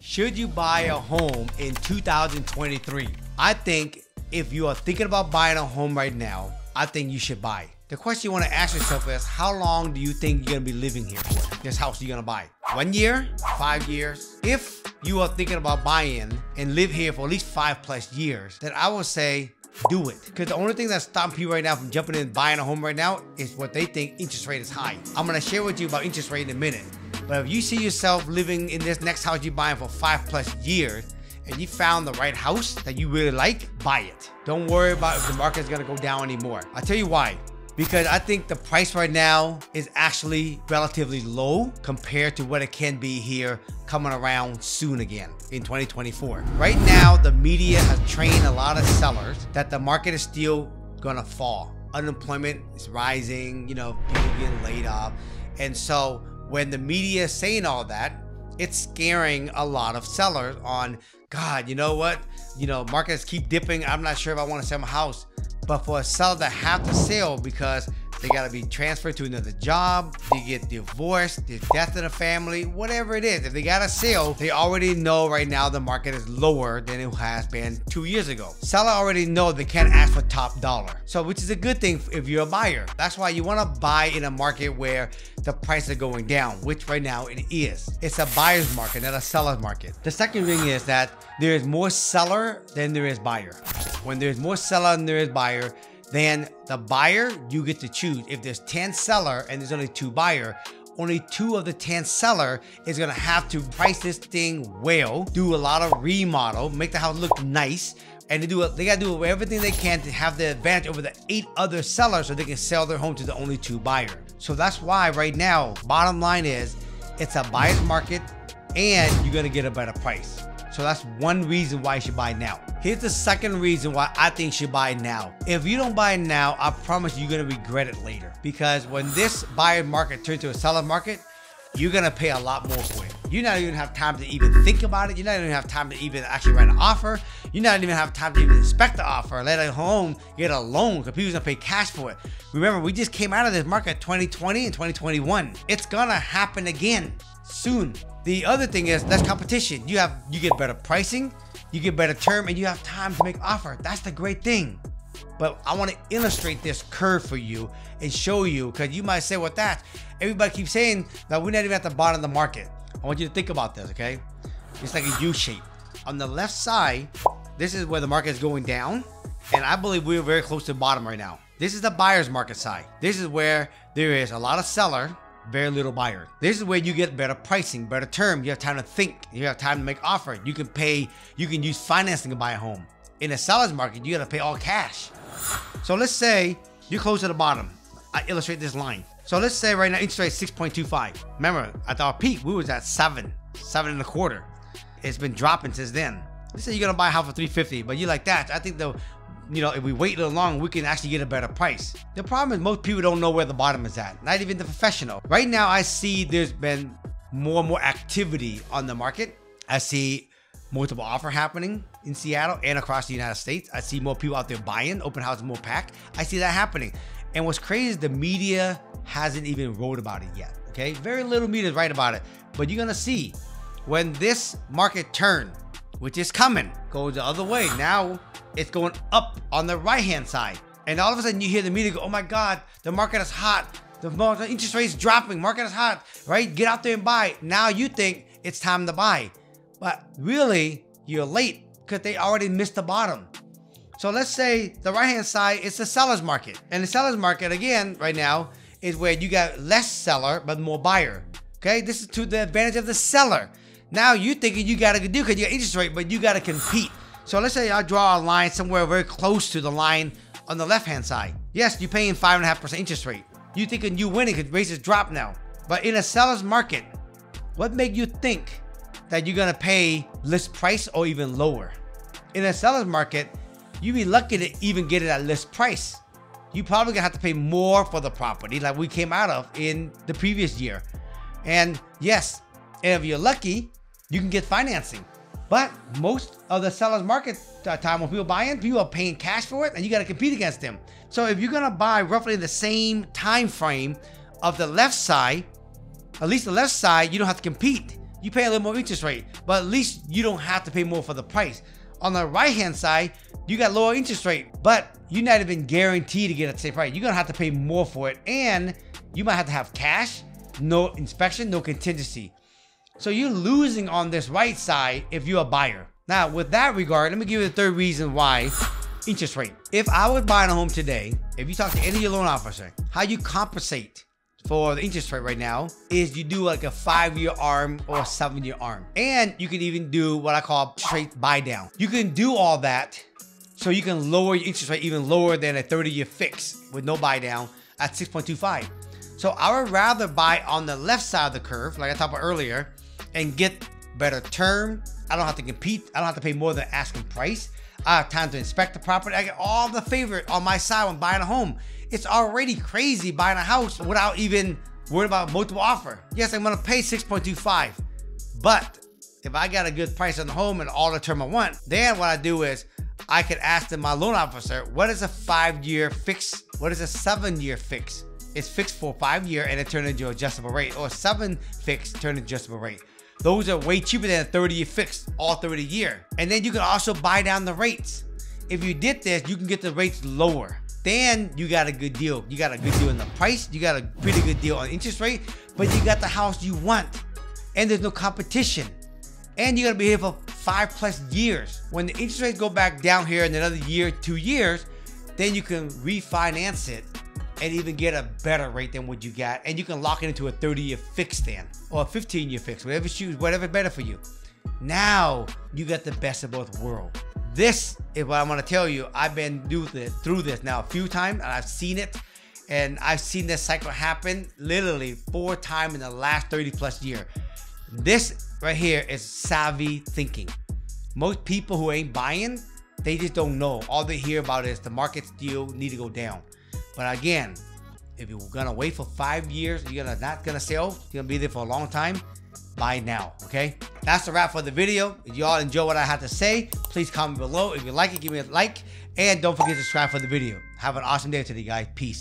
Should you buy a home in 2023? I think if you are thinking about buying a home right now, I think you should buy. The question you want to ask yourself is, how long do you think you're going to be living here for? This house you're going to buy? 1 year? 5 years? If you are thinking about buying and live here for at least 5+ years, then I would say do it. Because the only thing that's stopping people right now from jumping in and buying a home right now is what they think interest rate is high. I'm going to share with you about interest rate in a minute. But if you see yourself living in this next house you're buying for 5+ years, and you found the right house that you really like, buy it. Don't worry about if the market's gonna go down anymore. I'll tell you why. Because I think the price right now is actually relatively low compared to what it can be here coming around soon again in 2024. Right now, the media has trained a lot of sellers that the market is still gonna fall. Unemployment is rising, people getting laid off. And so when the media is saying all that, it's scaring a lot of sellers on, God, you know what? Markets keep dipping. I'm not sure if I want to sell my house. But for a seller that have to sell because they got to be transferred to another job, they get divorced, there's death in the family, whatever it is. If they got to sell, they already know right now the market is lower than it has been 2 years ago. Seller already know they can't ask for top dollar. So which is a good thing if you're a buyer. That's why you want to buy in a market where the prices are going down, which right now it is. It's a buyer's market, not a seller's market. The second thing is that there is more seller than there is buyer. When there's more seller than there is buyer, then the buyer, you get to choose. If there's 10 seller and there's only 2 buyer, only 2 of the 10 seller is gonna have to price this thing well, do a lot of remodel, make the house look nice, and they gotta do everything they can to have the advantage over the 8 other sellers so they can sell their home to the only 2 buyer. So that's why right now, bottom line is, it's a buyer's market and you're gonna get a better price. So that's one reason why you should buy now. Here's the second reason why I think you should buy now. If you don't buy now, I promise you're gonna regret it later. Because when this buyer market turns to a seller market, you're gonna pay a lot more for it. You're not even have time to even think about it. You're not even have time to even actually write an offer. You're not even have time to even inspect the offer, let alone get a loan, because people's gonna pay cash for it. Remember, we just came out of this market 2020 and 2021. It's gonna happen again soon. The other thing is less competition. You get better pricing, you get better term, and you have time to make offer. That's the great thing. But I want to illustrate this curve for you and show you, because you might say, with that, everybody keeps saying that we're not even at the bottom of the market. I want you to think about this, okay? It's like a U shape. On the left side, this is where the market is going down, and I believe we're very close to the bottom right now. This is the buyer's market side. This is where there is a lot of seller, very little buyer. This is where you get better pricing, better term. You have time to think. You have time to make offer. You can use financing to buy a home. In a seller's market, you got to pay all cash. So let's say you're close to the bottom. I illustrate this line. So let's say right now interest rate 6.25. Remember, at our peak, we was at 7.25. It's been dropping since then. Let's say you're gonna buy a house for $350, but you like that. I think if we wait a little long, we can actually get a better price. The problem is most people don't know where the bottom is at, not even the professional. Right now, I see there's been more and more activity on the market. I see multiple offer happening in Seattle and across the United States. I see more people out there buying, open houses more packed. I see that happening. And what's crazy is the media hasn't even wrote about it yet, okay? Very little media is right about it, but you're gonna see when this market turn, which is coming, goes the other way. Now it's going up on the right-hand side. And all of a sudden you hear the media go, oh my God, the market is hot. The interest rate is dropping, market is hot, right? Get out there and buy. Now you think it's time to buy. But really, you're late because they already missed the bottom. So let's say the right-hand side is the seller's market. And the seller's market, again, right now, is where you got less seller, but more buyer. Okay, this is to the advantage of the seller. Now you're thinking you gotta do because you got interest rate, but you gotta compete. So let's say I draw a line somewhere very close to the line on the left-hand side. Yes, you're paying 5.5% interest rate. You thinking you winning because rates drop now. But in a seller's market, what make you think that you're gonna pay list price or even lower? In a seller's market, you'd be lucky to even get it at list price. You probably gonna have to pay more for the property like we came out of in the previous year. And yes, if you're lucky, you can get financing. But most of the seller's market time when people buy in, people are paying cash for it and you got to compete against them. So if you're going to buy roughly in the same time frame of the left side, at least the left side, you don't have to compete. you pay a little more interest rate, but at least you don't have to pay more for the price. On the right-hand side, you got lower interest rate, but you're not even guaranteed to get at the same price. You're gonna have to pay more for it, and you might have to have cash, no inspection, no contingency. So you're losing on this right side if you're a buyer. Now, with that regard, let me give you the third reason why: interest rate. If I was buying a home today, if you talk to any of your loan officer, how you compensate for the interest rate right now is you do like a 5-year ARM or a 7-year ARM. And you can even do what I call straight buy down. You can do all that so you can lower your interest rate even lower than a 30-year fix with no buy down at 6.25. So I would rather buy on the left side of the curve, like I talked about earlier, and get better term. I don't have to compete. I don't have to pay more than asking price. I have time to inspect the property. I get all the favorite on my side when buying a home. It's already crazy buying a house without even worrying about multiple offer. Yes, I'm gonna pay 6.25, but if I got a good price on the home and all the term I want, then what I do is I could ask my loan officer, what is a 5-year fix? What is a 7-year fix? It's fixed for 5 year and it turned into adjustable rate, or 7 fixed turned into adjustable rate. Those are way cheaper than a 30-year fixed, all 30 year. And then you can also buy down the rates. If you did this, you can get the rates lower. Then you got a good deal. You got a good deal in the price. You got a pretty good deal on interest rate, but you got the house you want. And there's no competition. And you're gonna be here for 5+ years. When the interest rates go back down here in another year, 2 years, then you can refinance it and even get a better rate than what you got. And you can lock it into a 30-year fix then, or a 15-year fix, whatever you choose, whatever better for you. Now you got the best of both worlds. This is what I'm gonna tell you. I've been through this now a few times, and I've seen it. And I've seen this cycle happen literally 4 times in the last 30+ years. This right here is savvy thinking. Most people who ain't buying, they just don't know. All they hear about is the market still need to go down. But again, if you're gonna wait for 5 years, you're not gonna sell, you're gonna be there for a long time, buy now, okay? That's the wrap for the video. If y'all enjoy what I had to say, please comment below. If you like it, give me a like. And don't forget to subscribe for the video. Have an awesome day today, guys. Peace.